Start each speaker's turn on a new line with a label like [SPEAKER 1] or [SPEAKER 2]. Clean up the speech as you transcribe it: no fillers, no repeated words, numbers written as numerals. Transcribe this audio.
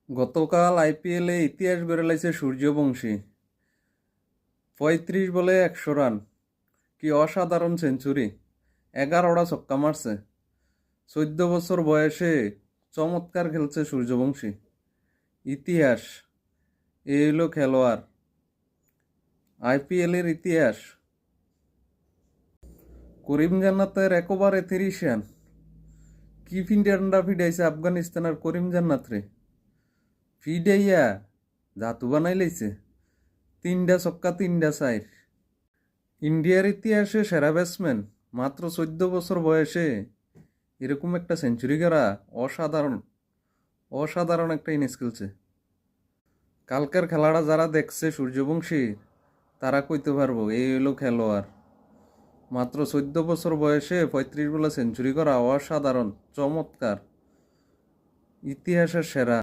[SPEAKER 1] গতকাল আইপিএলে ইতিহাস গড়ে লাইছে সূর্যবংশী। ৩৫ বলে ১০০ রান, কি অসাধারণ সেঞ্চুরি! ১১টা ছক্কা মারছে। ১৪ বছর বয়সে চমৎকার খেলছে সূর্যবংশী। ইতিহাস, এ হলো খেলোয়াড়, আইপিএলের ইতিহাস। করিম জান্নাতের একবারে ৩০ রান, কি ফিন্ডান্ডা ফিডাইছে আফগানিস্তানের করিম জান্নাত রে। ফিডাইয়া জাতু বানাই লাইছে, ৩টা ছক্কা ৩টা চার। ইন্ডিয়ার ইতিহাসে সেরা ব্যাটসম্যান, মাত্র ১৪ বছর বয়সে এরকম একটা সেঞ্চুরি করা অসাধারণ, অসাধারণ একটা ইনিংস খেলছে। কালকের খেলাটা যারা দেখছে সূর্যবংশীর, তারা কইতে পারবো এই হলো খেলোয়াড়। মাত্র ১৪ বছর বয়সে ৩৫ বলে সেঞ্চুরি করা অসাধারণ, চমৎকার, ইতিহাসের সেরা।